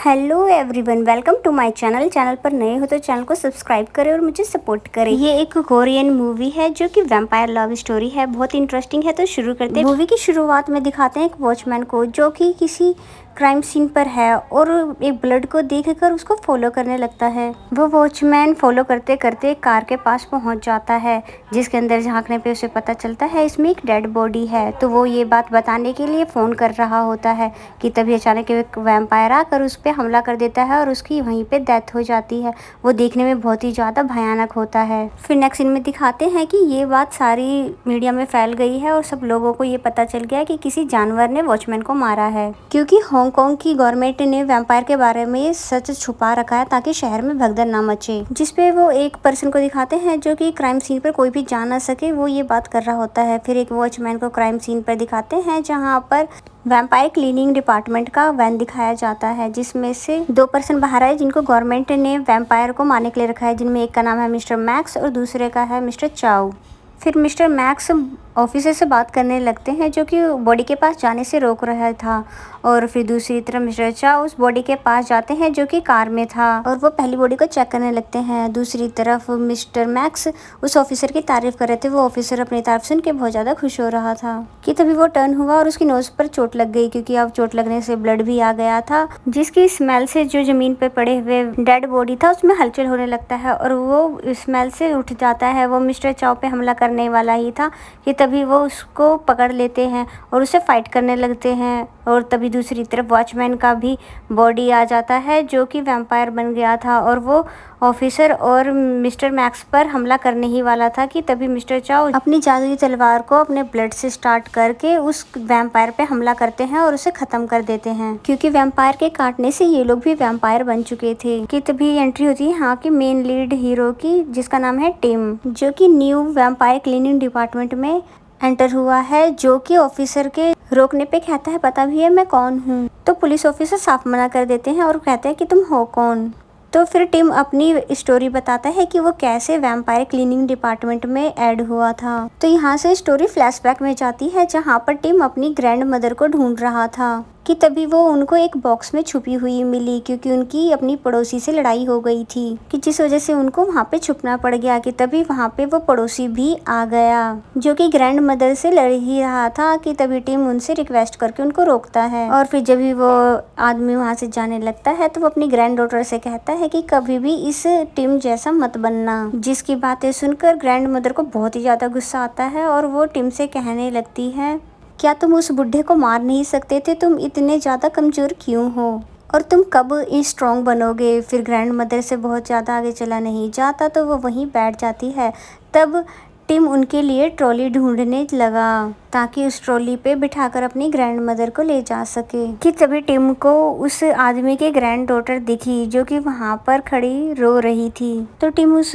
Hello everyone, welcome to my channel पर नए हो तो चैनल को सब्सक्राइब करें और मुझे सपोर्ट करें। ये एक कोरियन मूवी है जो कि वैम्पायर लव स्टोरी है, बहुत इंटरेस्टिंग है। तो शुरू करते हैं। मूवी की शुरुआत में दिखाते हैं एक वॉचमैन को जो कि किसी क्राइम सीन पर है और एक ब्लड को देखकर उसको फॉलो करने लगता है। वो वॉचमैन फॉलो करते करते कार के पास पहुंच जाता है, जिसके अंदर झांकने पे उसे पता चलता है इसमें एक डेड बॉडी है। तो वो ये बात बताने के लिए फ़ोन कर रहा होता है कि तभी अचानक एक वैम्पायर आकर उस पर हमला कर देता है और उसकी वहीं पे डेथ हो जाती है। वो देखने में बहुत ही ज़्यादा भयानक होता है। फिर नेक्स्ट सीन में दिखाते हैं कि ये बात सारी मीडिया में फैल गई है और सब लोगों को ये पता चल गया कि किसी जानवर ने वॉचमैन को मारा है, क्योंकि हांगकांग की गवर्नमेंट ने वैम्पायर के बारे में सच छुपा रखा है ताकि शहर में भगदड़ ना मचे। जिसपे वो एक पर्सन को दिखाते हैं जो कि क्राइम सीन पर कोई भी जा ना सके, वो ये बात कर रहा होता है। फिर एक वॉचमैन को क्राइम सीन पर दिखाते हैं जहाँ पर वैम्पायर क्लीनिंग डिपार्टमेंट का वैन दिखाया जाता है, जिसमें से 2 पर्सन बाहर आए जिनको गवर्नमेंट ने वैम्पायर को मारने के लिए रखा है, जिनमें एक का नाम है मिस्टर मैक्स और दूसरे का है मिस्टर चाओ। फिर मिस्टर मैक्स ऑफिसर से बात करने लगते हैं जो कि बॉडी के पास जाने से रोक रहा था, और फिर दूसरी तरफ मिस्टर चाओ उस बॉडी के पास जाते हैं जो कि कार में था और वो पहली बॉडी को चेक करने लगते हैं। दूसरी तरफ मिस्टर मैक्स उस ऑफिसर की तारीफ कर रहे थे। वो ऑफिसर अपनी तारीफ सुन के बहुत ज़्यादा खुश हो रहा था कि तभी वो टर्न हुआ और उसकी नोज पर चोट लग गई, क्योंकि अब चोट लगने से ब्लड भी आ गया था, जिसकी स्मेल से जो जमीन पर पड़े हुए डेड बॉडी था उसमें हलचल होने लगता है और वो स्मेल से उठ जाता है। वो मिस्टर चाओ पे हमला करने वाला ही था कि तभी वो उसको पकड़ लेते हैं और उसे फाइट करने लगते हैं। और तभी दूसरी तरफ वॉचमैन का भी बॉडी आ जाता है जो कि वैम्पायर बन गया था और वो ऑफिसर और मिस्टर मैक्स पर हमला करने ही वाला था कि तभी मिस्टर चाओ अपनी जादुई तलवार को अपने ब्लड से स्टार्ट करके उस वैम्पायर पे हमला करते हैं और उसे खत्म कर देते हैं, क्योंकि वैम्पायर के काटने से ये लोग भी वैम्पायर बन चुके थे। कि तभी एंट्री होती है यहाँ की मेन लीड हीरो की, जिसका नाम है टिम, जो कि न्यू वैम्पायर क्लीनिंग डिपार्टमेंट में एंटर हुआ है, जो कि ऑफिसर के रोकने पे कहता है पता भी है मैं कौन हूँ। तो पुलिस ऑफिसर साफ मना कर देते हैं और कहते हैं कि तुम हो कौन। तो फिर टिम अपनी स्टोरी बताता है कि वो कैसे वैम्पायर क्लीनिंग डिपार्टमेंट में ऐड हुआ था। तो यहाँ से स्टोरी फ्लैशबैक में जाती है जहाँ पर टिम अपनी ग्रैंड मदर को ढूंढ रहा था कि तभी वो उनको एक बॉक्स में छुपी हुई मिली, क्योंकि उनकी अपनी पड़ोसी से लड़ाई हो गई थी कि जिस वजह से उनको वहाँ पे छुपना पड़ गया। कि तभी वहाँ पे वो पड़ोसी भी आ गया जो कि ग्रैंड मदर से लड़ ही रहा था। कि तभी टिम उनसे रिक्वेस्ट करके उनको रोकता है और फिर जब भी वो आदमी वहाँ से जाने लगता है तो वो अपनी ग्रैंड डॉटर से कहता है कि कभी भी इस टिम जैसा मत बनना। जिसकी बातें सुनकर ग्रैंड मदर को बहुत ही ज़्यादा गुस्सा आता है और वो टिम से कहने लगती है क्या तुम उस बुढ़े को मार नहीं सकते थे? तुम इतने ज़्यादा कमज़ोर क्यों हो और तुम कब स्ट्रॉन्ग बनोगे? फिर ग्रैंड मदर से बहुत ज़्यादा आगे चला नहीं जाता तो वो वहीं बैठ जाती है। तब टिम उनके लिए ट्रॉली ढूंढने लगा ताकि उस ट्रॉली पे बिठाकर अपनी ग्रैंड मदर को ले जा सके। कि तभी टिम को उस आदमी के ग्रैंड डॉटर दिखी जो कि वहाँ पर खड़ी रो रही थी। तो टिम उस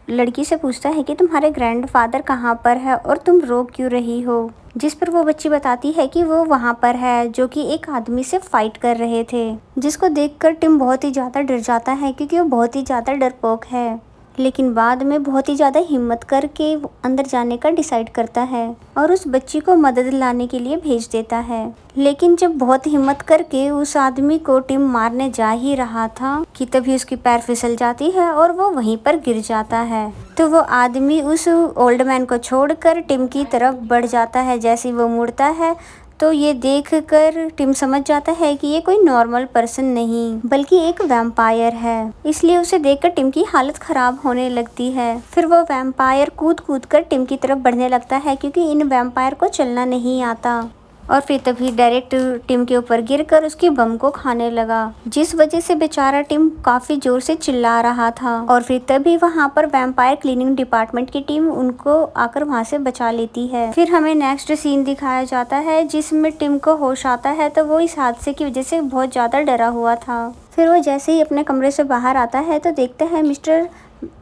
लड़की से पूछता है कि तुम्हारे ग्रैंड फादर कहाँ पर है और तुम रो क्यों रही हो? जिस पर वो बच्ची बताती है कि वो वहाँ पर है जो कि एक आदमी से फाइट कर रहे थे, जिसको देखकर टिम बहुत ही ज़्यादा डर जाता है क्योंकि वो बहुत ही ज़्यादा डरपोक है। लेकिन बाद में बहुत ही ज़्यादा हिम्मत करके अंदर जाने का डिसाइड करता है और उस बच्ची को मदद लाने के लिए भेज देता है। लेकिन जब बहुत हिम्मत करके उस आदमी को टिम मारने जा ही रहा था कि तभी उसकी पैर फिसल जाती है और वो वहीं पर गिर जाता है। तो वो आदमी उस ओल्ड मैन को छोड़कर टिम की तरफ बढ़ जाता है। जैसे ही वो मुड़ता है तो ये देखकर टिम समझ जाता है कि ये कोई नॉर्मल पर्सन नहीं बल्कि एक वैम्पायर है, इसलिए उसे देखकर टिम की हालत खराब होने लगती है। फिर वो वैम्पायर कूद कूद कर टिम की तरफ बढ़ने लगता है क्योंकि इन वैम्पायर को चलना नहीं आता, और फिर तभी डायरेक्ट टिम के ऊपर गिरकर उसकी बम को खाने लगा, जिस वजह से बेचारा टिम काफ़ी ज़ोर से चिल्ला रहा था। और फिर तभी वहाँ पर वैम्पायर क्लीनिंग डिपार्टमेंट की टीम उनको आकर वहाँ से बचा लेती है। फिर हमें नेक्स्ट सीन दिखाया जाता है जिसमें टिम को होश आता है, तो वो इस हादसे की वजह से बहुत ज़्यादा डरा हुआ था। फिर वो जैसे ही अपने कमरे से बाहर आता है तो देखता है मिस्टर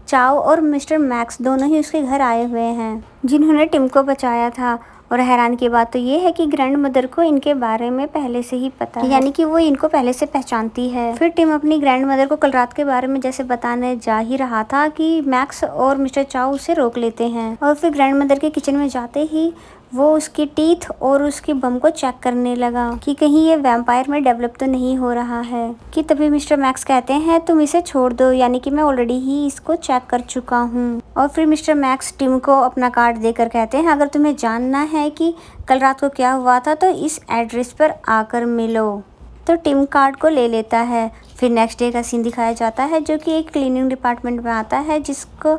चाओ और मिस्टर मैक्स दोनों ही उसके घर आए हुए हैं, जिन्होंने टिम को बचाया था। और हैरान की बात तो ये है कि ग्रैंड मदर को इनके बारे में पहले से ही पता है, यानी कि वो इनको पहले से पहचानती है। फिर टिम अपनी ग्रैंड मदर को कल रात के बारे में जैसे बताने जा ही रहा था कि मैक्स और मिस्टर चाओ उसे रोक लेते हैं, और फिर ग्रैंड मदर के किचन में जाते ही वो उसकी टीथ और उसके बम को चेक करने लगा कि कहीं ये वैम्पायर में डेवलप तो नहीं हो रहा है। कि तभी मिस्टर मैक्स कहते हैं तुम इसे छोड़ दो, यानी कि मैं ऑलरेडी ही इसको चेक कर चुका हूँ। और फिर मिस्टर मैक्स टिम को अपना कार्ड देकर कहते हैं अगर तुम्हें जानना है कि कल रात को क्या हुआ था तो इस एड्रेस पर आकर मिलो। तो टिम कार्ड को ले लेता है। फिर नेक्स्ट डे का सीन दिखाया जाता है जो कि एक क्लीनिंग डिपार्टमेंट में आता है, जिसको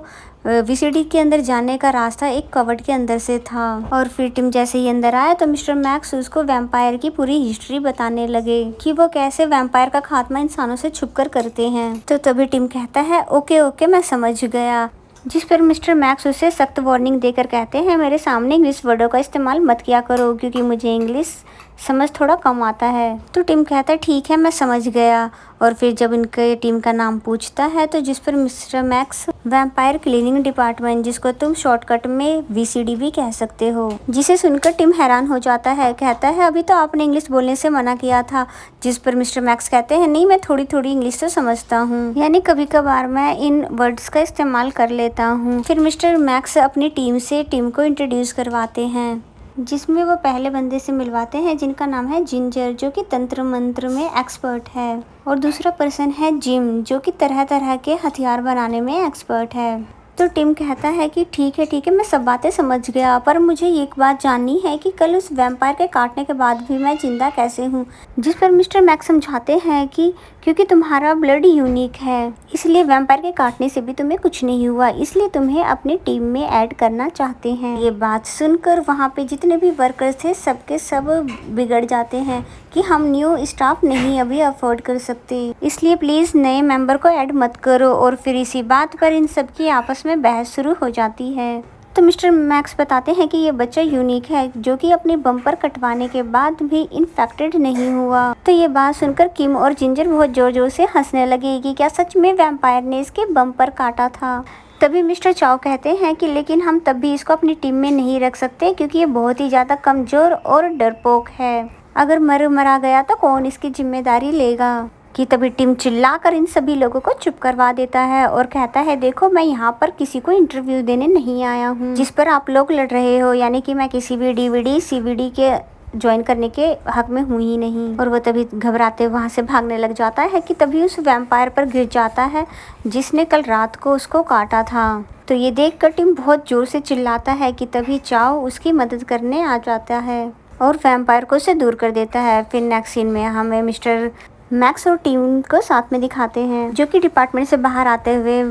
वीसीडी के अंदर जाने का रास्ता एक कवर्ड के अंदर से था। और फिर टिम जैसे ही अंदर आया तो मिस्टर मैक्स उसको वैम्पायर की पूरी हिस्ट्री बताने लगे कि वो कैसे वैम्पायर का खात्मा इंसानों से छुपकर करते हैं। तो तभी टिम कहता है ओके ओके मैं समझ गया, जिस पर मिस्टर मैक्स उसे सख्त वार्निंग देकर कहते हैं मेरे सामने इंग्लिश वर्डों का इस्तेमाल मत किया करो क्योंकि मुझे इंग्लिश समझ थोड़ा कम आता है। तो टिम कहता है ठीक है मैं समझ गया। और फिर जब इनके टीम का नाम पूछता है तो जिस पर mister max vampire cleaning department, जिसको तुम शॉर्टकट में वीसीडी भी कह सकते हो, जिसे सुनकर टिम हैरान हो जाता है। कहता है अभी तो आपने इंग्लिश बोलने से मना किया था। जिस पर मिस्टर मैक्स कहते हैं नहीं मैं थोड़ी थोड़ी इंग्लिश तो समझता हूँ, यानी कभी कभार मैं इन वर्ड्स का इस्तेमाल कर लेता हूँ। फिर मिस्टर मैक्स अपनी टीम से टिम को इंट्रोड्यूस करवाते हैं, जिसमें वो पहले बंदे से मिलवाते हैं जिनका नाम है जिंजर, जो कि तंत्र मंत्र में एक्सपर्ट है। और दूसरा पर्सन है जिम, जो कि तरह तरह के हथियार बनाने में एक्सपर्ट है। तो टिम कहता है कि ठीक है मैं सब बातें समझ गया, पर मुझे एक बात जाननी है कि कल उस वैम्पायर के काटने के बाद भी मैं जिंदा कैसे हूँ। जिस पर मिस्टर मैक्स समझाते हैं कि क्योंकि तुम्हारा ब्लड यूनिक है इसलिए वैम्पायर के काटने से भी तुम्हें कुछ नहीं हुआ, इसलिए तुम्हें अपनी टीम में ऐड करना चाहते हैं। ये बात सुनकर वहाँ पे जितने भी वर्कर्स थे सबके सब बिगड़ जाते हैं कि हम न्यू स्टाफ नहीं अभी अफोर्ड कर सकते, इसलिए प्लीज नए मेंबर को ऐड मत करो। और फिर इसी बात पर इन सब की आपस में बहस शुरू हो जाती है। तो मिस्टर मैक्स बताते हैं कि ये बच्चा यूनिक है जो कि अपने बम्पर कटवाने के बाद भी इन्फेक्टेड नहीं हुआ। तो ये बात सुनकर किम और जिंजर बहुत जोर जोर से हंसने लगे कि क्या सच में वैम्पायर ने इसके बम्पर काटा था। तभी मिस्टर चाओ कहते हैं कि लेकिन हम तब भी इसको अपनी टीम में नहीं रख सकते क्योंकि ये बहुत ही ज़्यादा कमज़ोर और डरपोक है, अगर मरा गया तो कौन इसकी जिम्मेदारी लेगा। कि तभी टिम चिल्लाकर इन सभी लोगों को चुप करवा देता है और कहता है देखो मैं यहाँ पर किसी को इंटरव्यू देने नहीं आया हूँ जिस पर आप लोग लड़ रहे हो, यानी कि मैं किसी भी डीवीडी सीवीडी के ज्वाइन करने के हक में हूँ ही नहीं। और वो तभी घबराते वहाँ से भागने लग जाता है कि तभी उस वैम्पायर पर गिर जाता है जिसने कल रात को उसको काटा था। तो ये देख कर टिम बहुत जोर से चिल्लाता है कि तभी चाओ उसकी मदद करने आ जाता है और वैम्पायर को उसे दूर कर देता है। फिर नेक्स्ट सीन में हमें मिस्टर मैक्स और टीम को साथ में दिखाते हैं जो कि डिपार्टमेंट से बाहर आते हुए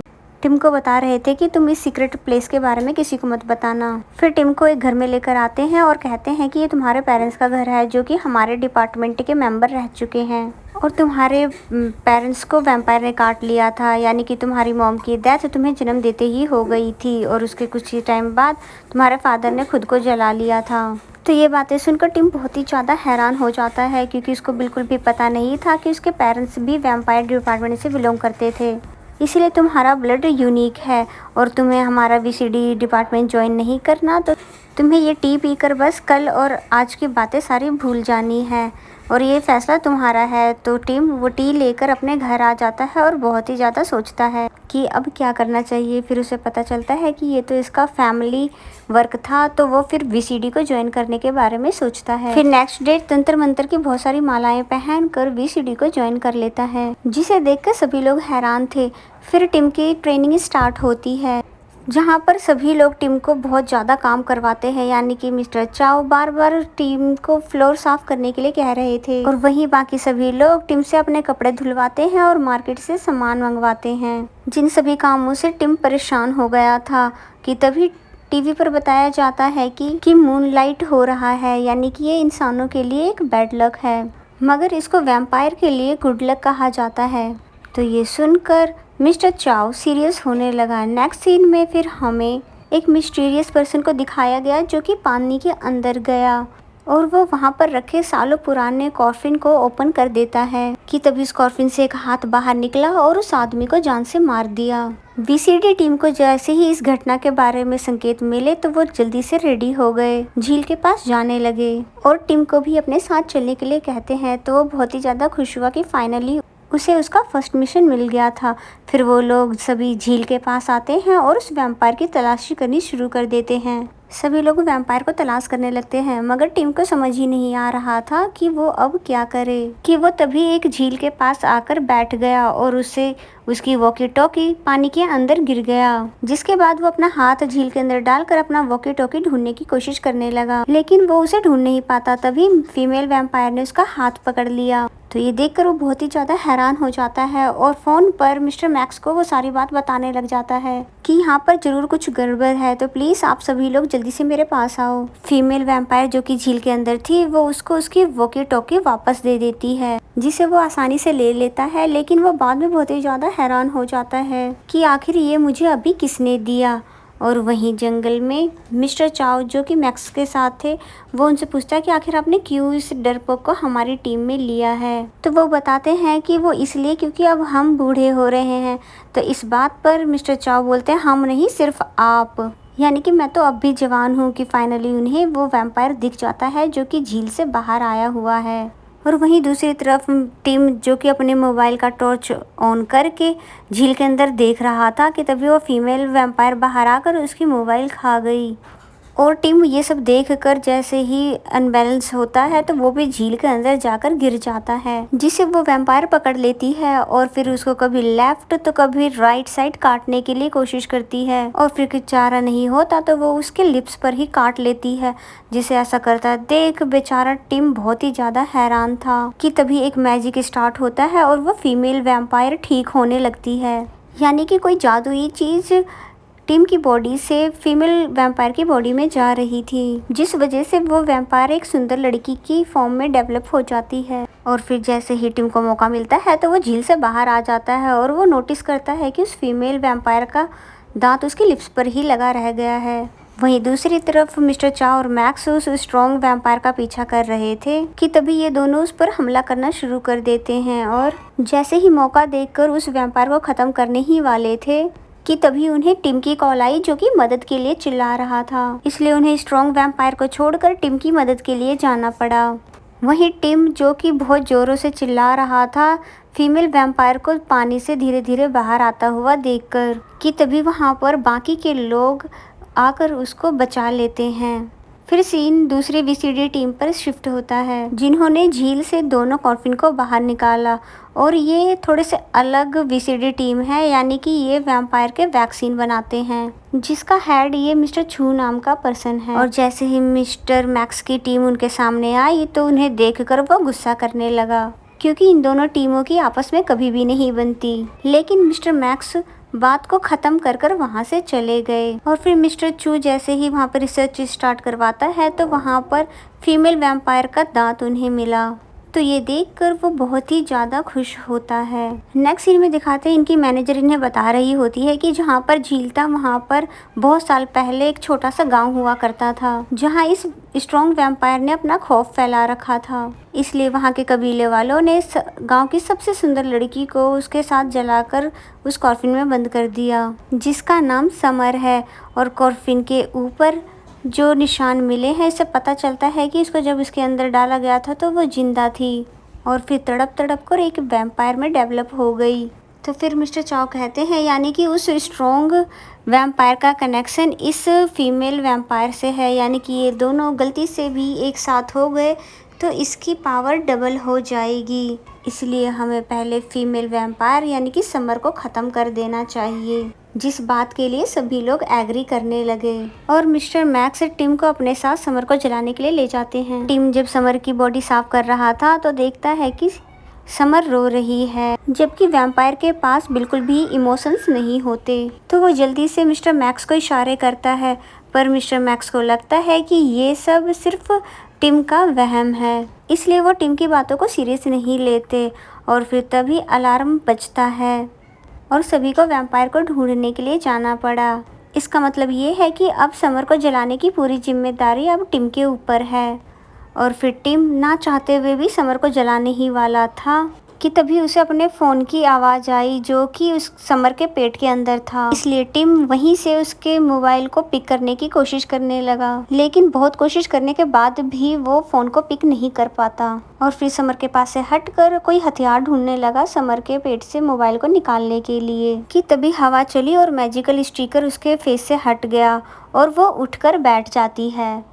टिम को बता रहे थे कि तुम इस सीक्रेट प्लेस के बारे में किसी को मत बताना। फिर टिम को एक घर में लेकर आते हैं और कहते हैं कि ये तुम्हारे पेरेंट्स का घर है जो कि हमारे डिपार्टमेंट के मेंबर रह चुके हैं और तुम्हारे पेरेंट्स को वैम्पायर ने काट लिया था, यानी कि तुम्हारी मॉम की डेथ तुम्हें जन्म देते ही हो गई थी और उसके कुछ ही टाइम बाद तुम्हारे फादर ने खुद को जला लिया था। तो ये बातें सुनकर टिम बहुत ही ज़्यादा हैरान हो जाता है क्योंकि उसको बिल्कुल भी पता नहीं था कि उसके पेरेंट्स भी वैम्पायर डिपार्टमेंट से बिलोंग करते थे। इसीलिए तुम्हारा ब्लड यूनिक है और तुम्हें हमारा वीसीडी डिपार्टमेंट ज्वाइन नहीं करना, तो तुम्हें ये टी पीकर बस कल और आज की बातें सारी भूल जानी है और ये फैसला तुम्हारा है। तो टिम वो टी लेकर अपने घर आ जाता है और बहुत ही ज़्यादा सोचता है कि अब क्या करना चाहिए। फिर उसे पता चलता है कि ये तो इसका फैमिली वर्क था, तो वो फिर वीसीडी को ज्वाइन करने के बारे में सोचता है। फिर नेक्स्ट डे तंत्र मंत्र की बहुत सारी मालाएं पहनकर वीसीडी को ज्वाइन कर लेता है, जिसे देखकर सभी लोग हैरान थे। फिर टिम की ट्रेनिंग स्टार्ट होती है जहाँ पर सभी लोग टीम को बहुत ज़्यादा काम करवाते हैं, यानी कि मिस्टर चाओ बार बार टीम को फ्लोर साफ करने के लिए कह रहे थे और वहीं बाकी सभी लोग टीम से अपने कपड़े धुलवाते हैं और मार्केट से सामान मंगवाते हैं। जिन सभी कामों से टीम परेशान हो गया था कि तभी टीवी पर बताया जाता है कि मूनलाइट हो रहा है, यानी कि ये इंसानों के लिए एक बैड लक है मगर इसको वैम्पायर के लिए गुड लक कहा जाता है। तो ये सुनकर मिस्टर चाओ सीरियस होने लगा। नेक्स्ट सीन में फिर हमें एक मिस्टीरियस पर्सन को दिखाया गया जो कि पानी के अंदर गया और वो वहाँ पर रखे सालों पुराने कॉर्फिन को ओपन कर देता है कि तभी उस कॉर्फिन से एक हाथ बाहर निकला और उस आदमी को जान से मार दिया। वीसीडी टीम को जैसे ही इस घटना के बारे में संकेत मिले तो वो जल्दी से रेडी हो गए, झील के पास जाने लगे और टीम को भी अपने साथ चलने के लिए कहते हैं। तो वो बहुत ही ज़्यादा खुश हुआ कि फाइनली उसे उसका फर्स्ट मिशन मिल गया था। फिर वो लोग सभी झील के पास आते हैं और उस वैम्पायर की तलाशी करनी शुरू कर देते हैं। सभी लोग वैम्पायर को तलाश करने लगते हैं, मगर टिम को समझ ही नहीं आ रहा था कि वो अब क्या करे। कि वो तभी एक झील के पास आकर बैठ गया और उससे उसकी वॉकी टॉकी पानी के अंदर गिर गया। जिसके बाद वो अपना हाथ झील के अंदर डालकर अपना वॉकी टॉकी ढूंढने की कोशिश करने लगा, लेकिन वो उसे ढूंढ नहीं पाता। तभी फीमेल वैम्पायर ने उसका हाथ पकड़ लिया। तो ये देखकर वो बहुत ही ज्यादा हैरान हो जाता है और फोन पर मिस्टर मैक्स को वो सारी बात बताने लग जाता है कि यहाँ पर जरूर कुछ गड़बड़ है, तो प्लीज आप सभी लोग जल्दी से मेरे पास आओ। फीमेल वैम्पायर जो कि झील के अंदर थी, वो उसको उसकी वॉकी टॉकी वापस दे देती है, जिसे वो आसानी से ले लेता है। लेकिन वो बाद में बहुत ही ज्यादा हैरान हो जाता है कि आखिर ये मुझे अभी किसने दिया। और वहीं जंगल में मिस्टर चाओ जो कि मैक्स के साथ थे, वो उनसे पूछता है कि आखिर आपने क्यों इस डरपोक को हमारी टीम में लिया है। तो वो बताते हैं कि वो इसलिए क्योंकि अब हम बूढ़े हो रहे हैं। तो इस बात पर मिस्टर चाओ बोलते हैं, हम नहीं, सिर्फ आप। यानी कि मैं तो अब भी जवान हूँ। कि फाइनली उन्हें वो वैम्पायर दिख जाता है जो कि झील से बाहर आया हुआ है। और वहीं दूसरी तरफ टिम जो कि अपने मोबाइल का टॉर्च ऑन करके झील के अंदर देख रहा था कि तभी वो फीमेल वैम्पायर बाहर आकर उसकी मोबाइल खा गई। और टिम ये सब देखकर जैसे ही अनबैलेंस होता है तो वो भी झील के अंदर जाकर गिर जाता है, जिसे वो वैम्पायर पकड़ लेती है और फिर उसको कभी लेफ्ट तो कभी राइट साइड काटने के लिए कोशिश करती है। और फिर कुछ चारा नहीं होता तो वो उसके लिप्स पर ही काट लेती है। जिसे ऐसा करता देख बेचारा टिम बहुत ही ज्यादा हैरान था। कि तभी एक मैजिक स्टार्ट होता है और वो फीमेल वैम्पायर ठीक होने लगती है। यानी कि कोई जादुई चीज टिम की बॉडी से फीमेल वैम्पायर की बॉडी में जा रही थी, जिस वजह से वो वैम्पायर एक सुंदर लड़की की फॉर्म में डेवलप हो जाती है। और फिर जैसे ही टिम को मौका मिलता है तो वो झील से बाहर आ जाता है और वो नोटिस करता है कि उस फीमेल वैम्पायर का दांत उसके लिप्स पर ही लगा रह गया है। वहीं दूसरी तरफ मिस्टर चा और मैक्स उस स्ट्रॉन्ग वैम्पायर का पीछा कर रहे थे कि तभी ये दोनों उस पर हमला करना शुरू कर देते हैं। और जैसे ही मौका देखकर उस वैम्पायर को खत्म करने ही वाले थे कि तभी उन्हें टिम की कॉल आई जो कि मदद के लिए चिल्ला रहा था। इसलिए उन्हें स्ट्रॉन्ग वैम्पायर को छोड़कर टिम की मदद के लिए जाना पड़ा। वहीं टिम जो कि बहुत जोरों से चिल्ला रहा था फीमेल वैम्पायर को पानी से धीरे धीरे बाहर आता हुआ देखकर, कि तभी वहां पर बाकी के लोग आकर उसको बचा लेते हैं। फिर सीन दूसरी वीसीडी टीम पर शिफ्ट होता है, जिन्होंने झील से दोनों कॉर्फिन को बाहर निकाला। और ये थोड़े से अलग वीसीडी टीम है, यानी कि ये वैम्पायर के वैक्सीन बनाते हैं, जिसका हेड ये मिस्टर छू नाम का पर्सन है। और जैसे ही मिस्टर मैक्स की टीम उनके सामने आई तो उन्हें देखकर वो गुस्सा करने लगा, क्योंकि इन दोनों टीमों की आपस में कभी भी नहीं बनती। लेकिन मिस्टर मैक्स बात को खत्म कर कर वहाँ से चले गए। और फिर मिस्टर चू जैसे ही वहाँ पर रिसर्च स्टार्ट करवाता है तो वहाँ पर फीमेल वैम्पायर का दांत उन्हें मिला। तो ये देखकर वो बहुत ही ज़्यादा खुश होता है। नेक्स्ट सीन में दिखाते हैं इनकी मैनेजर इन्हें बता रही होती है कि जहाँ पर झील था वहाँ पर बहुत साल पहले एक छोटा सा गांव हुआ करता था, जहाँ इस स्ट्रॉन्ग वैम्पायर ने अपना खौफ फैला रखा था। इसलिए वहाँ के कबीले वालों ने गांव की सबसे सुंदर लड़की को उसके साथ जलाकर उस कॉर्फिन में बंद कर दिया, जिसका नाम समर है। और कॉर्फिन के ऊपर जो निशान मिले हैं, इससे पता चलता है कि इसको जब इसके अंदर डाला गया था तो वो जिंदा थी और फिर तड़प तड़प कर एक वैम्पायर में डेवलप हो गई। तो फिर मिस्टर चाओ कहते हैं यानी कि उस स्ट्रॉन्ग वैम्पायर का कनेक्शन इस फीमेल वैम्पायर से है, यानी कि ये दोनों गलती से भी एक साथ हो गए तो इसकी पावर डबल हो जाएगी। इसलिए हमें पहले फीमेल वैम्पायर यानी कि समर को ख़त्म कर देना चाहिए, जिस बात के लिए सभी लोग एग्री करने लगे। और मिस्टर मैक्स टिम को अपने साथ समर को जलाने के लिए ले जाते हैं। टिम जब समर की बॉडी साफ कर रहा था तो देखता है कि समर रो रही है, जबकि वैम्पायर के पास बिल्कुल भी इमोशंस नहीं होते। तो वो जल्दी से मिस्टर मैक्स को इशारे करता है, पर मिस्टर मैक्स को लगता है कि ये सब सिर्फ टिम का वहम है, इसलिए वो टिम की बातों को सीरियस नहीं लेते। और फिर तभी अलार्म बजता है और सभी को वैम्पायर को ढूंढने के लिए जाना पड़ा। इसका मतलब ये है कि अब समर को जलाने की पूरी जिम्मेदारी अब टिम के ऊपर है। और फिर टिम ना चाहते हुए भी समर को जलाने ही वाला था, कि तभी उसे अपने फ़ोन की आवाज़ आई जो कि उस समर के पेट के अंदर था। इसलिए टिम वहीं से उसके मोबाइल को पिक करने की कोशिश करने लगा, लेकिन बहुत कोशिश करने के बाद भी वो फ़ोन को पिक नहीं कर पाता और फिर समर के पास से हटकर कोई हथियार ढूंढने लगा समर के पेट से मोबाइल को निकालने के लिए। कि तभी हवा चली और मैजिकल स्टिकर उसके फेस से हट गया और वो उठकर बैठ जाती है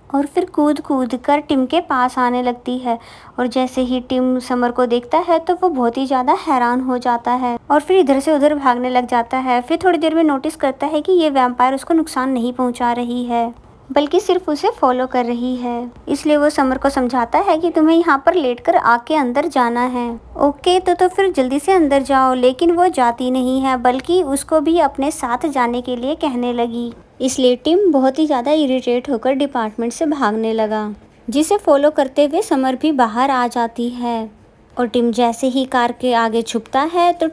और फिर कूद कूद कर टिम के पास आने लगती है। और जैसे ही टिम समर को देखता है तो वो बहुत ही ज़्यादा हैरान हो जाता है और फिर इधर से उधर भागने लग जाता है। फिर थोड़ी देर में नोटिस करता है कि ये वैम्पायर उसको नुकसान नहीं पहुंचा रही है, बल्कि सिर्फ उसे फॉलो कर रही है। इसलिए वो समर को समझाता है कि तुम्हें यहाँ पर लेटकर आके अंदर जाना है। ओके तो फिर जल्दी से अंदर जाओ, लेकिन वो जाती नहीं है, बल्कि उसको भी अपने साथ जाने के लिए कहने लगी। इसलिए टिम बहुत ही ज़्यादा इरिटेट होकर डिपार्टमेंट से भागने लगा, जिसे फॉलो करते हुए समर भी बाहर आ जाती है। और टिम जैसे ही कार के आगे छुपता है तो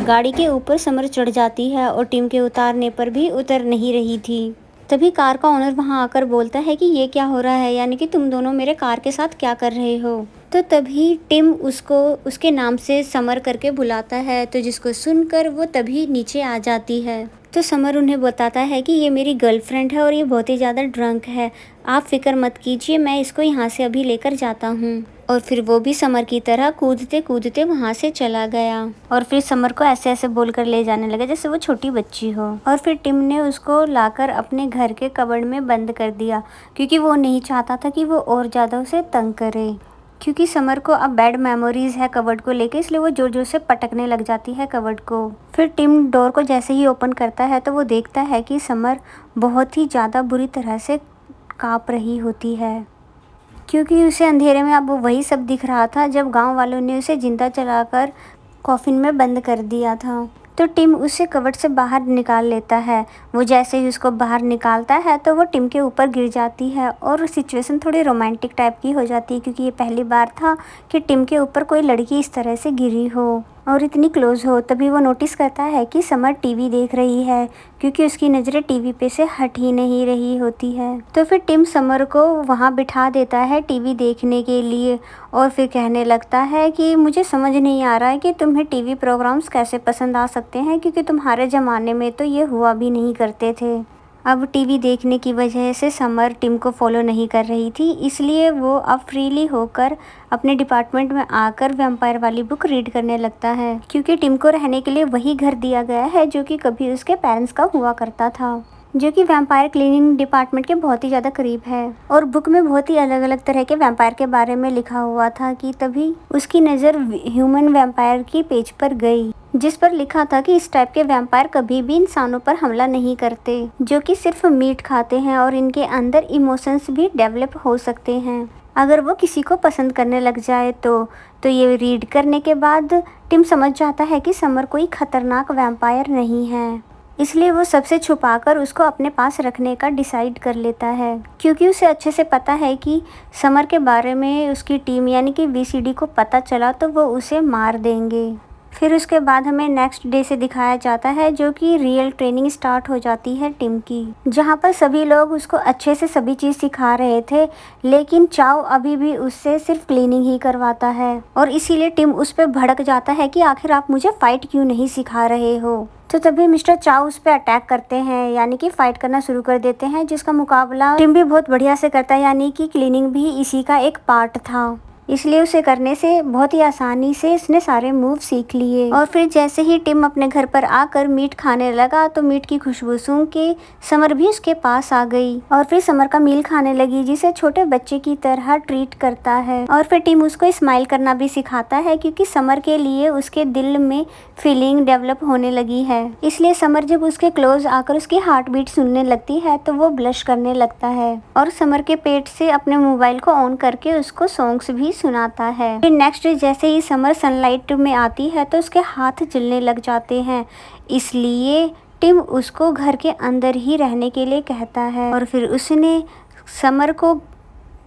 गाड़ी के ऊपर समर चढ़ जाती है और टिम के उतारने पर भी उतर नहीं रही थी। तभी कार का ओनर वहां आकर बोलता है कि ये क्या हो रहा है, यानी कि तुम दोनों मेरे कार के साथ क्या कर रहे हो। तो तभी टिम उसको उसके नाम से समर करके बुलाता है, तो जिसको सुनकर वो तभी नीचे आ जाती है। तो समर उन्हें बताता है कि ये मेरी गर्लफ्रेंड है और ये बहुत ही ज़्यादा ड्रंक है, आप फिक्र मत कीजिए, मैं इसको यहाँ से अभी लेकर जाता हूँ। और फिर वो भी समर की तरह कूदते कूदते वहाँ से चला गया और फिर समर को ऐसे ऐसे बोलकर ले जाने लगा जैसे वो छोटी बच्ची हो। और फिर टिम ने उसको लाकर अपने घर के कबर्ड में बंद कर दिया, क्योंकि वो नहीं चाहता था कि वो और ज़्यादा उसे तंग करे, क्योंकि समर को अब बैड मेमोरीज है कबर्ड को लेके, इसलिए वो जोर जोर से पटकने लग जाती है कबर्ड को। फिर टिम डोर को जैसे ही ओपन करता है तो वो देखता है कि समर बहुत ही ज़्यादा बुरी तरह से काँप रही होती है, क्योंकि उसे अंधेरे में अब वही सब दिख रहा था जब गांव वालों ने उसे जिंदा जलाकर कॉफिन में बंद कर दिया था। तो टिम उसे कबर्ड से बाहर निकाल लेता है। वो जैसे ही उसको बाहर निकालता है तो वो टिम के ऊपर गिर जाती है और सिचुएशन थोड़ी रोमांटिक टाइप की हो जाती है, क्योंकि ये पहली बार था कि टिम के ऊपर कोई लड़की इस तरह से गिरी हो और इतनी क्लोज हो। तभी वो नोटिस करता है कि समर टीवी देख रही है, क्योंकि उसकी नज़रें टीवी पे से हट ही नहीं रही होती है। तो फिर टिम समर को वहाँ बिठा देता है टीवी देखने के लिए और फिर कहने लगता है कि मुझे समझ नहीं आ रहा है कि तुम्हें टीवी प्रोग्राम्स कैसे पसंद आ सकते हैं, क्योंकि तुम्हारे ज़माने में तो ये हुआ भी नहीं करते थे। अब टीवी देखने की वजह से समर टिम को फॉलो नहीं कर रही थी, इसलिए वो अब फ्रीली होकर अपने डिपार्टमेंट में आकर वैम्पायर वाली बुक रीड करने लगता है, क्योंकि टिम को रहने के लिए वही घर दिया गया है जो कि कभी उसके पेरेंट्स का हुआ करता था, जो कि वैम्पायर क्लीनिंग डिपार्टमेंट के बहुत ही ज़्यादा करीब है। और बुक में बहुत ही अलग अलग तरह के वैम्पायर के बारे में लिखा हुआ था कि तभी उसकी नज़र ह्यूमन वैम्पायर की पेज पर गई, जिस पर लिखा था कि इस टाइप के वैम्पायर कभी भी इंसानों पर हमला नहीं करते, जो कि सिर्फ मीट खाते हैं और इनके अंदर इमोशंस भी डेवलप हो सकते हैं अगर वो किसी को पसंद करने लग जाए तो ये रीड करने के बाद टिम समझ जाता है कि समर कोई खतरनाक वैम्पायर नहीं है, इसलिए वो सबसे छुपाकर उसको अपने पास रखने का डिसाइड कर लेता है, क्योंकि उसे अच्छे से पता है कि समर के बारे में उसकी टीम यानी कि वीसीडी को पता चला तो वो उसे मार देंगे। फिर उसके बाद हमें नेक्स्ट डे से दिखाया जाता है, जो कि रियल ट्रेनिंग स्टार्ट हो जाती है टिम की, जहाँ पर सभी लोग उसको अच्छे से सभी चीज़ सिखा रहे थे, लेकिन चाओ अभी भी उससे सिर्फ क्लीनिंग ही करवाता है और इसीलिए टिम उस पर भड़क जाता है कि आखिर आप मुझे फ़ाइट क्यों नहीं सिखा रहे हो। तो तभी मिस्टर चाओ उस पर अटैक करते हैं, यानी कि फ़ाइट करना शुरू कर देते हैं, जिसका मुकाबला टिम भी बहुत बढ़िया से करता है, यानी कि क्लीनिंग भी इसी का एक पार्ट था, इसलिए उसे करने से बहुत ही आसानी से इसने सारे मूव सीख लिए। और फिर जैसे ही टिम अपने घर पर आकर मीट खाने लगा तो मीट की खुशबू सूंघ के समर भी उसके पास आ गई और फिर समर का मील खाने लगी, जिसे छोटे बच्चे की तरह ट्रीट करता है। और फिर टिम उसको स्माइल करना भी सिखाता है, क्योंकि समर के लिए उसके दिल में फीलिंग डेवलप होने लगी है, इसलिए समर जब उसके क्लोज आकर उसकी हार्ट बीट सुनने लगती है तो वो ब्लश करने लगता है और समर के पेट से अपने मोबाइल को ऑन करके उसको सॉन्ग्स भी सुनाता है। फिर नेक्स्ट डे जैसे ही समर सनलाइट में आती है तो उसके हाथ जलने लग जाते हैं, इसलिए टिम उसको घर के अंदर ही रहने के लिए कहता है और फिर उसने समर को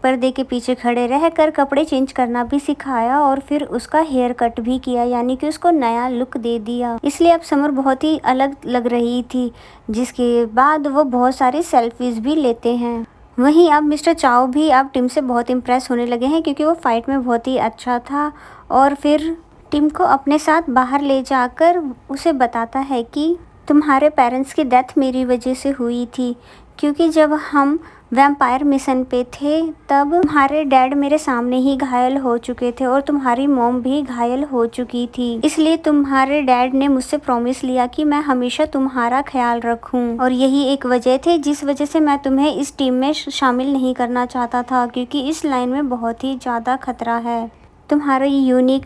पर्दे के पीछे खड़े रहकर कपड़े चेंज करना भी सिखाया और फिर उसका हेयर कट भी किया, यानी कि उसको नया लुक दे दिया। इसलिए अब समर बहुत ही अलग लग रही थी, जिसके बाद वो बहुत सारी सेल्फीज भी लेते हैं। वहीं अब मिस्टर चाओ भी अब टिम से बहुत इम्प्रेस होने लगे हैं, क्योंकि वो फाइट में बहुत ही अच्छा था और फिर टिम को अपने साथ बाहर ले जाकर उसे बताता है कि तुम्हारे पेरेंट्स की डेथ मेरी वजह से हुई थी, क्योंकि जब हम वैम्पायर मिशन पे थे तब तुम्हारे डैड मेरे सामने ही घायल हो चुके थे और तुम्हारी मॉम भी घायल हो चुकी थी। इसलिए तुम्हारे डैड ने मुझसे प्रॉमिस लिया कि मैं हमेशा तुम्हारा ख्याल रखूं, और यही एक वजह थी जिस वजह से मैं तुम्हें इस टीम में शामिल नहीं करना चाहता था, क्योंकि इस लाइन में बहुत ही ज़्यादा खतरा है। तुम्हारा ये यूनिक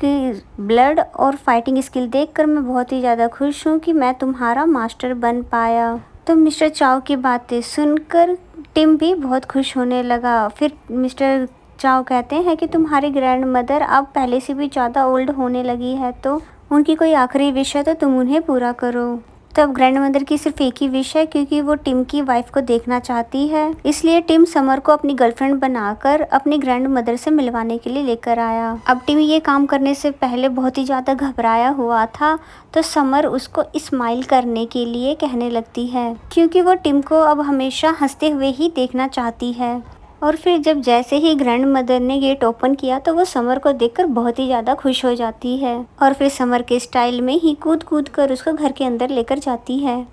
ब्लड और फाइटिंग स्किल देखकर मैं बहुत ही ज़्यादा खुश हूँ कि मैं तुम्हारा मास्टर बन पाया। तो मिस्टर चाओ की बातें सुनकर टिम भी बहुत खुश होने लगा। फिर मिस्टर चाओ कहते हैं कि तुम्हारी ग्रैंड मदर अब पहले से भी ज़्यादा ओल्ड होने लगी है, तो उनकी कोई आखिरी विश है तो तुम उन्हें पूरा करो। तब ग्रैंड मदर की सिर्फ एक ही विश है, क्योंकि वो टिम की वाइफ को देखना चाहती है। इसलिए टिम समर को अपनी गर्लफ्रेंड बनाकर अपनी ग्रैंड मदर से मिलवाने के लिए लेकर आया। अब टिम ये काम करने से पहले बहुत ही ज़्यादा घबराया हुआ था, तो समर उसको स्माइल करने के लिए कहने लगती है, क्योंकि वो टिम को अब हमेशा हंसते हुए ही देखना चाहती है। और फिर जब जैसे ही ग्रैंड मदर ने गेट ओपन किया तो वो समर को देखकर बहुत ही ज़्यादा खुश हो जाती है, और फिर समर के स्टाइल में ही कूद कूद कर उसको घर के अंदर लेकर जाती है।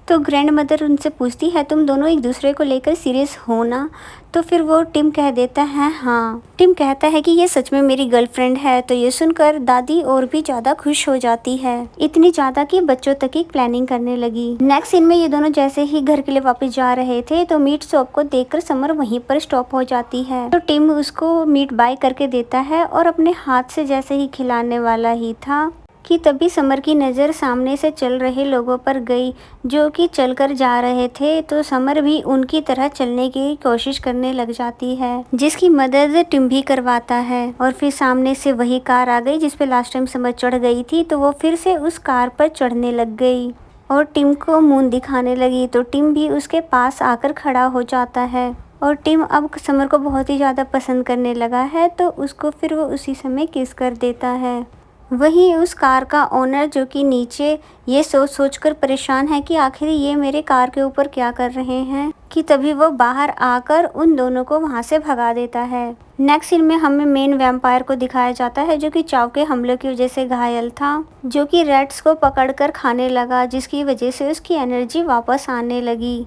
तो ग्रैंड मदर उनसे पूछती है, तुम दोनों एक दूसरे को लेकर सीरियस हो ना? तो फिर वो टिम कह देता है हाँ। टिम कहता है कि ये सच में मेरी गर्लफ्रेंड है। तो ये सुनकर दादी और भी ज़्यादा खुश हो जाती है, इतनी ज़्यादा कि बच्चों तक की प्लानिंग करने लगी। नेक्स्ट सीन में ये दोनों जैसे ही घर के लिए वापस जा रहे थे तो मीट शॉप को देखकर समर वहीं पर स्टॉप हो जाती है। तो टिम उसको मीट बाय करके देता है और अपने हाथ से जैसे ही खिलाने वाला ही था कि तभी समर की नज़र सामने से चल रहे लोगों पर गई जो कि चलकर जा रहे थे। तो समर भी उनकी तरह चलने की कोशिश करने लग जाती है, जिसकी मदद टिम भी करवाता है। और फिर सामने से वही कार आ गई जिस पे लास्ट टाइम समर चढ़ गई थी, तो वो फिर से उस कार पर चढ़ने लग गई और टिम को मुंह दिखाने लगी। तो टिम भी उसके पास आकर खड़ा हो जाता है और टिम अब समर को बहुत ही ज़्यादा पसंद करने लगा है, तो उसको फिर वो उसी समय किस कर देता है। वहीं उस कार का ओनर जो कि नीचे ये सोच कर परेशान है कि आखिर ये मेरे कार के ऊपर क्या कर रहे हैं, कि तभी वो बाहर आकर उन दोनों को वहां से भगा देता है। नेक्स्ट सीन में हमें मेन वैम्पायर को दिखाया जाता है जो कि चाव के हमले की वजह से घायल था, जो कि रैट्स को पकड़कर खाने लगा, जिसकी वजह से उसकी एनर्जी वापस आने लगी।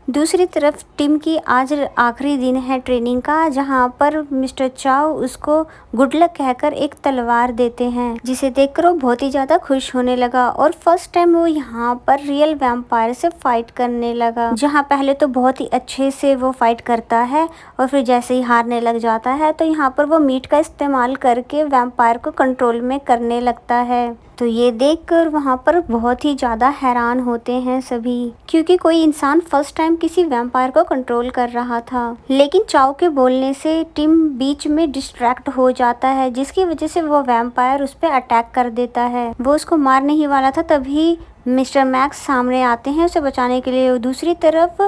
दूसरी तरफ टिम की आज आखिरी दिन है ट्रेनिंग का, जहां पर मिस्टर चाव उसको गुड लक कहकर एक तलवार देते हैं, जिसे देखकर वो बहुत ही ज़्यादा खुश होने लगा और फर्स्ट टाइम वो यहाँ पर रियल वैम्पायर से फाइट करने लगा। जहां पहले तो बहुत ही अच्छे से वो फाइट करता है और फिर जैसे ही हारने लग जाता है तो यहाँ पर वो मीट का इस्तेमाल करके वैम्पायर को कंट्रोल में करने लगता है। तो ये देखकर वहाँ पर बहुत ही ज़्यादा हैरान होते हैं सभी, क्योंकि कोई इंसान फर्स्ट टाइम किसी वैम्पायर को कंट्रोल कर रहा था। लेकिन चाव के बोलने से टिम बीच में डिस्ट्रैक्ट हो जाता है, जिसकी वजह से वो वैम्पायर उस पर अटैक कर देता है। वो उसको मारने ही वाला था, तभी मिस्टर मैक्स सामने आते हैं उसे बचाने के लिए। दूसरी तरफ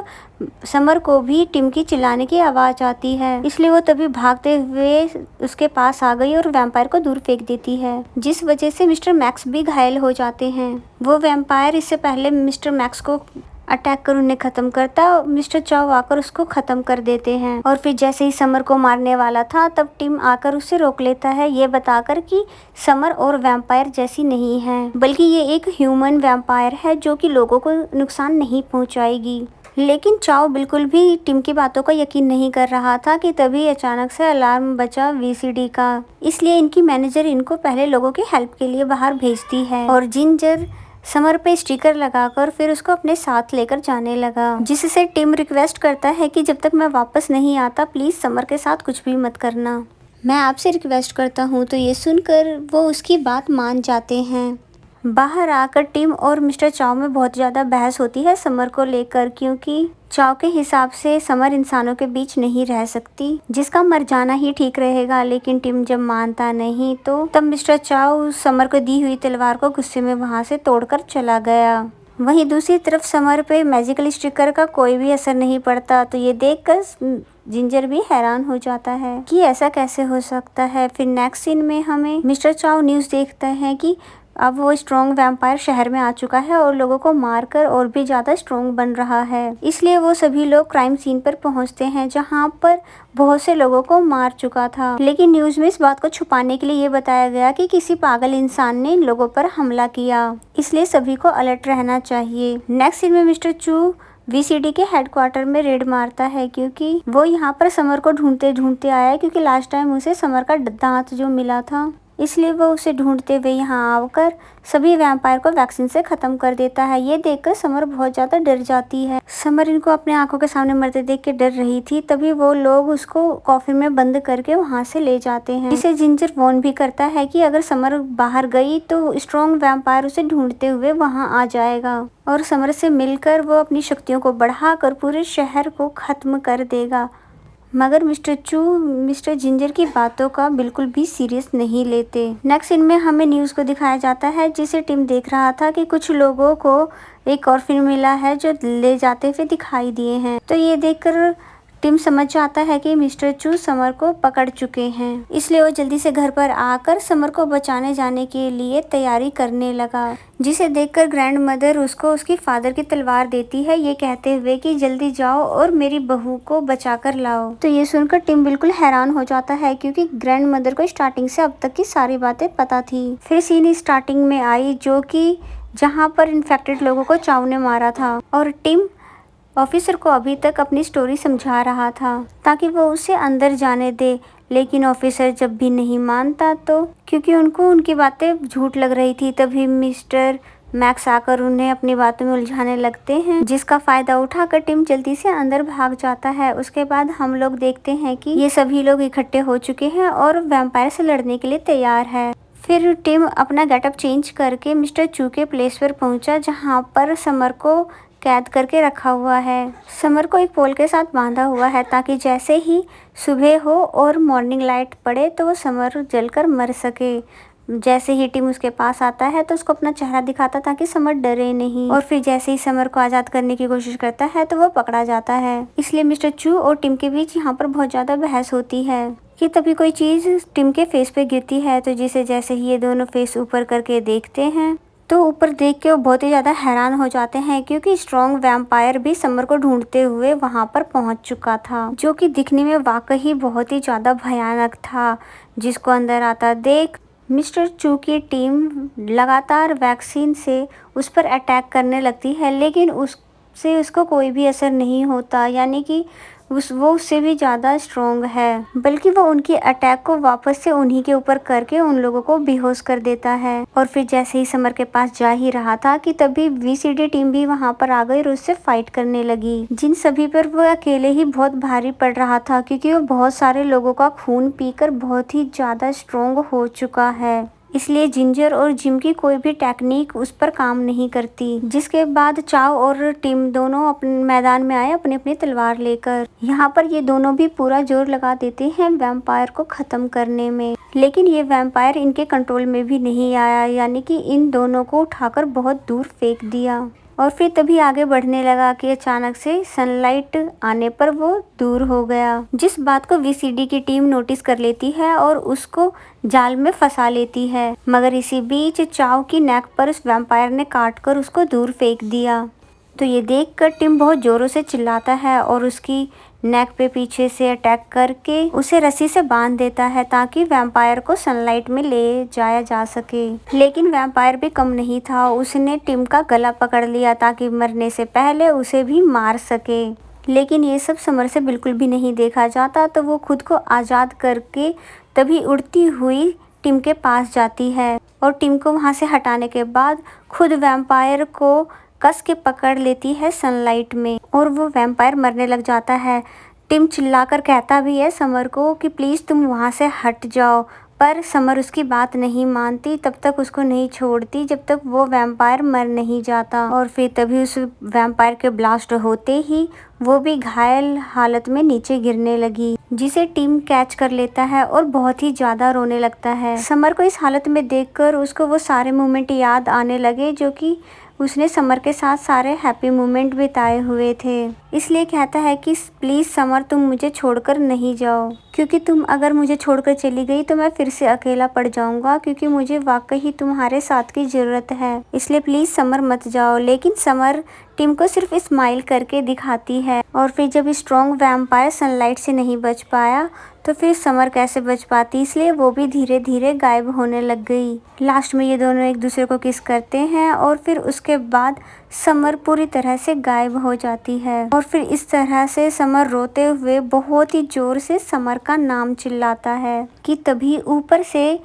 समर को भी टिम की चिल्लाने की आवाज़ आती है, इसलिए वो तभी भागते हुए उसके पास आ गई और वैम्पायर को दूर फेंक देती है, जिस वजह से मिस्टर मैक्स भी घायल हो जाते हैं। वो वैम्पायर इससे पहले मिस्टर मैक्स को अटैक कर उन्हें ख़त्म करता, मिस्टर चाव आकर उसको ख़त्म कर देते हैं। और फिर जैसे ही समर को मारने वाला था तब टिम आकर उसे रोक लेता है, ये बताकर कि समर और वैम्पायर जैसी नहीं है, बल्कि ये एक ह्यूमन वैम्पायर है जो कि लोगों को नुकसान नहीं पहुंचाएगी। लेकिन चाव बिल्कुल भी टिम की बातों का यकीन नहीं कर रहा था कि तभी अचानक से अलार्म बजा वीसीडी का। इसलिए इनकी मैनेजर इनको पहले लोगों की हेल्प के लिए बाहर भेजती है और जिंजर समर पे स्टिकर लगाकर फिर उसको अपने साथ लेकर जाने लगा, जिससे टिम रिक्वेस्ट करता है कि जब तक मैं वापस नहीं आता प्लीज़ समर के साथ कुछ भी मत करना, मैं आपसे रिक्वेस्ट करता हूँ। तो ये सुनकर वो उसकी बात मान जाते हैं। बाहर आकर टिम और मिस्टर चाव में बहुत ज़्यादा बहस होती है समर को लेकर, क्योंकि चाव के हिसाब से समर इंसानों के बीच नहीं रह सकती, जिसका मर जाना ही ठीक रहेगा। लेकिन टिम जब मानता नहीं तो तब मिस्टर चाव समर को दी हुई तलवार को गुस्से में वहाँ से तोड़कर चला गया। वहीं दूसरी तरफ समर पे मैजिकल स्टिकर का कोई भी असर नहीं पड़ता, तो ये देखकर जिंजर भी हैरान हो जाता है कि ऐसा कैसे हो सकता है। फिर नेक्स्ट सीन में हमें मिस्टर चाव न्यूज़ देखते हैं कि अब वो स्ट्रॉन्ग वैम्पायर शहर में आ चुका है और लोगों को मारकर और भी ज़्यादा स्ट्रॉन्ग बन रहा है। इसलिए वो सभी लोग क्राइम सीन पर पहुंचते हैं जहां पर बहुत से लोगों को मार चुका था। लेकिन न्यूज़ में इस बात को छुपाने के लिए ये बताया गया कि किसी पागल इंसान ने इन लोगों पर हमला किया, इसलिए सभी को अलर्ट रहना चाहिए। नेक्स्ट सीन में मिस्टर चू वीसीडी के हेडक्वार्टर में रेड मारता है क्योंकि वो यहाँ पर समर को ढूंढते ढूंढते आया है, क्योंकि लास्ट टाइम उसे समर का दांत जो मिला था, इसलिए वो उसे ढूंढते हुए यहाँ आकर सभी वैम्पायर को वैक्सीन से खत्म कर देता है। ये देखकर समर बहुत ज्यादा डर जाती है। समर इनको अपने आंखों के सामने मरते देख के डर रही थी, तभी वो लोग उसको कॉफिन में बंद करके वहाँ से ले जाते हैं। इसे जिंजर वॉर्न भी करता है कि अगर समर बाहर गई तो स्ट्रॉन्ग वैम्पायर उसे ढूंढते हुए वहाँ आ जाएगा और समर से मिलकर वो अपनी शक्तियों को बढ़ाकर पूरे शहर को खत्म कर देगा। मगर मिस्टर चू मिस्टर जिंजर की बातों का बिल्कुल भी सीरियस नहीं लेते। नेक्स्ट सीन में हमें न्यूज़ को दिखाया जाता है जिसे टिम देख रहा था कि कुछ लोगों को एक और फिल्म मिला है जो ले जाते हुए दिखाई दिए हैं। तो ये देखकर टिम समझ जाता है कि मिस्टर चू समर को पकड़ चुके हैं, इसलिए वो जल्दी से घर पर आकर समर को बचाने जाने के लिए तैयारी करने लगा, जिसे देखकर ग्रैंड मदर उसको उसकी फादर की तलवार देती है, ये कहते हुए कि जल्दी जाओ और मेरी बहू को बचा कर लाओ। तो ये सुनकर टिम बिल्कुल हैरान हो जाता है क्योंकि ग्रैंड मदर को स्टार्टिंग से अब तक की सारी बातें पता थी। फिर सीन स्टार्टिंग में आई जो कि जहाँ पर इन्फेक्टेड लोगों को चाव ने मारा था और टिम ऑफिसर को अभी तक अपनी स्टोरी समझा रहा था ताकि वो उसे अंदर जाने दे, लेकिन ऑफिसर जब भी नहीं मानता तो क्योंकि उनको उनकी बातें झूठ लग रही थी, तभी मिस्टर मैक्स आकर उन्हें अपनी बातों में उलझाने लगते हैं, जिसका फायदा उठाकर टिम जल्दी से अंदर भाग जाता है। उसके बाद हम लोग देखते हैं कि ये सभी लोग इकट्ठे हो चुके हैं और वैम्पायर से लड़ने के लिए तैयार है। फिर टिम अपना गेटअप चेंज करके मिस्टर चू के प्लेस पर पहुंचा जहां पर समर को कैद करके रखा हुआ है। समर को एक पोल के साथ बांधा हुआ है ताकि जैसे ही सुबह हो और मॉर्निंग लाइट पड़े तो वो समर जलकर मर सके। जैसे ही टिम उसके पास आता है तो उसको अपना चेहरा दिखाता ताकि समर डरे नहीं, और फिर जैसे ही समर को आज़ाद करने की कोशिश करता है तो वो पकड़ा जाता है। इसलिए मिस्टर चू और टिम के बीच यहाँ पर बहुत ज़्यादा बहस होती है कि तभी कोई चीज़ टिम के फेस पे गिरती है, तो जिसे जैसे ही ये दोनों फेस ऊपर करके देखते हैं तो ऊपर देख के वो बहुत ही ज़्यादा हैरान हो जाते हैं क्योंकि स्ट्रॉन्ग वैम्पायर भी समर को ढूंढते हुए वहाँ पर पहुँच चुका था, जो कि दिखने में वाकई बहुत ही ज़्यादा भयानक था। जिसको अंदर आता देख मिस्टर चू की टीम लगातार वैक्सीन से उस पर अटैक करने लगती है, लेकिन उससे उसको कोई भी असर नहीं होता, यानी कि वो उससे भी ज़्यादा स्ट्रॉन्ग है, बल्कि वो उनकी अटैक को वापस से उन्हीं के ऊपर करके उन लोगों को बेहोश कर देता है। और फिर जैसे ही समर के पास जा ही रहा था कि तभी वीसीडी टीम भी वहाँ पर आ गई और उससे फाइट करने लगी, जिन सभी पर वो अकेले ही बहुत भारी पड़ रहा था क्योंकि वो बहुत सारे लोगों का खून पीकर बहुत ही ज़्यादा स्ट्रॉन्ग हो चुका है। इसलिए जिंजर और जिम की कोई भी टेक्निक उस पर काम नहीं करती। जिसके बाद चाव और टिम दोनों अपने मैदान में आए अपनी अपनी तलवार लेकर। यहाँ पर ये दोनों भी पूरा जोर लगा देते हैं वैम्पायर को खत्म करने में, लेकिन ये वैम्पायर इनके कंट्रोल में भी नहीं आया, यानी कि इन दोनों को उठाकर बहुत दूर फेंक दिया। और फिर तभी आगे बढ़ने लगा कि अचानक से सनलाइट आने पर वो दूर हो गया, जिस बात को वीसीडी की टीम नोटिस कर लेती है और उसको जाल में फंसा लेती है। मगर इसी बीच चाव की नेक पर उस वैम्पायर ने काटकर उसको दूर फेंक दिया। तो ये देखकर टिम बहुत जोरों से चिल्लाता है और उसकी नेक पे पीछे से अटैक करके उसे रस्सी से बांध देता है ताकि वैम्पायर को सनलाइट में ले जाया जा सके। लेकिन वैम्पायर भी कम नहीं था, उसने टिम का गला पकड़ लिया ताकि मरने से पहले उसे भी मार सके। लेकिन ये सब समर से बिल्कुल भी नहीं देखा जाता, तो वो खुद को आज़ाद करके तभी उड़ती हुई टिम के पास जाती है और टिम को वहाँ से हटाने के बाद खुद वैम्पायर को कस के पकड़ लेती है सनलाइट में और वो वैम्पायर मरने लग जाता है। टिम चिल्लाकर कहता भी है समर को कि प्लीज़ तुम वहाँ से हट जाओ, पर समर उसकी बात नहीं मानती, तब तक उसको नहीं छोड़ती जब तक वो वैम्पायर मर नहीं जाता। और फिर तभी उस वैम्पायर के ब्लास्ट होते ही वो भी घायल हालत में नीचे गिरने लगी, जिसे टिम कैच कर लेता है और बहुत ही ज़्यादा रोने लगता है। समर को इस हालत में देखकर उसको वो सारे मोमेंट याद आने लगे जो कि उसने समर के साथ सारे हैप्पी मोमेंट बिताए हुए थे। इसलिए कहता है कि प्लीज समर तुम मुझे छोड़कर नहीं जाओ, क्योंकि तुम अगर मुझे छोड़कर चली गई तो मैं फिर से अकेला पड़ जाऊंगा, क्योंकि मुझे वाकई ही तुम्हारे साथ की जरूरत है। इसलिए प्लीज समर मत जाओ। लेकिन समर टिम को सिर्फ स्माइल करके दिखाती है। और फिर जब स्ट्रॉन्ग वैम्पायर सनलाइट से नहीं बच पाया तो फिर समर कैसे बच पाती, इसलिए वो भी धीरे धीरे गायब होने लग गई। लास्ट में ये दोनों एक दूसरे को किस करते हैं और फिर उसके बाद समर पूरी तरह से गायब हो जाती है। और फिर इस तरह से समर रोते हुए बहुत ही जोर से समर का नाम चिल्लाता है कि तभी ऊपर से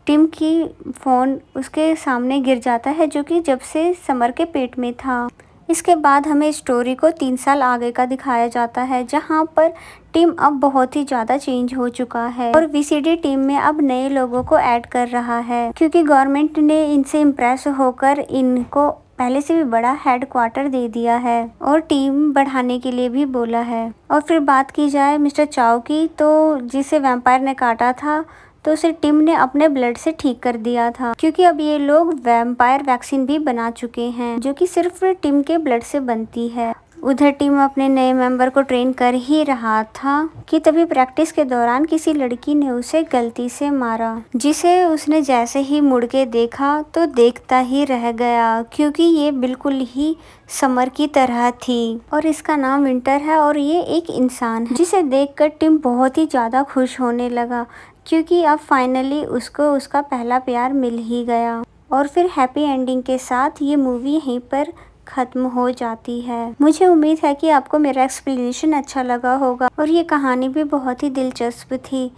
टिम की फोन उसके सामने गिर जाता है, जो कि जब से समर के पेट में था। इसके बाद हमें स्टोरी को 3 साल आगे का दिखाया जाता है, जहां पर टिम अब बहुत ही ज़्यादा चेंज हो चुका है और वीसीडी टीम में अब नए लोगों को ऐड कर रहा है, क्योंकि गवर्नमेंट ने इनसे इम्प्रेस होकर इनको पहले से भी बड़ा हेडक्वार्टर दे दिया है और टीम बढ़ाने के लिए भी बोला है। और फिर बात की जाए मिस्टर चाओ की, तो जिसे वैम्पायर ने काटा था तो उसे टिम ने अपने ब्लड से ठीक कर दिया था, क्योंकि अब ये लोग वैम्पायर वैक्सीन भी बना चुके हैं, जो कि सिर्फ टिम के ब्लड से बनती है। उधर टीम अपने नए मेंबर को ट्रेन कर ही रहा था कि तभी प्रैक्टिस के दौरान किसी लड़की ने उसे गलती से मारा, जिसे उसने जैसे ही मुड़ के देखा तो देखता ही रह गया, क्योंकि ये बिल्कुल ही समर की तरह थी और इसका नाम विंटर है और ये एक इंसान है, जिसे देखकर टिम बहुत ही ज़्यादा खुश होने लगा, क्योंकि अब फाइनली उसको उसका पहला प्यार मिल ही गया। और फिर हैप्पी एंडिंग के साथ ये मूवी यहीं पर ख़त्म हो जाती है। मुझे उम्मीद है कि आपको मेरा एक्सप्लेनेशन अच्छा लगा होगा और ये कहानी भी बहुत ही दिलचस्प थी।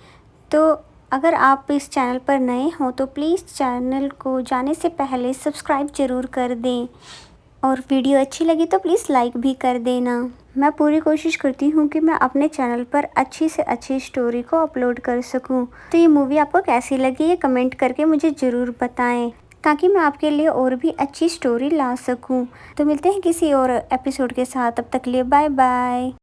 तो अगर आप इस चैनल पर नए हो तो प्लीज़ चैनल को जाने से पहले सब्सक्राइब ज़रूर कर दें और वीडियो अच्छी लगी तो प्लीज़ लाइक भी कर देना। मैं पूरी कोशिश करती हूँ कि मैं अपने चैनल पर अच्छी से अच्छी स्टोरी को अपलोड कर सकूँ। तो ये मूवी आपको कैसी लगी ये कमेंट करके मुझे ज़रूर बताएं, ताकि मैं आपके लिए और भी अच्छी स्टोरी ला सकूं। तो मिलते हैं किसी और एपिसोड के साथ, तब तक लिए बाय बाय।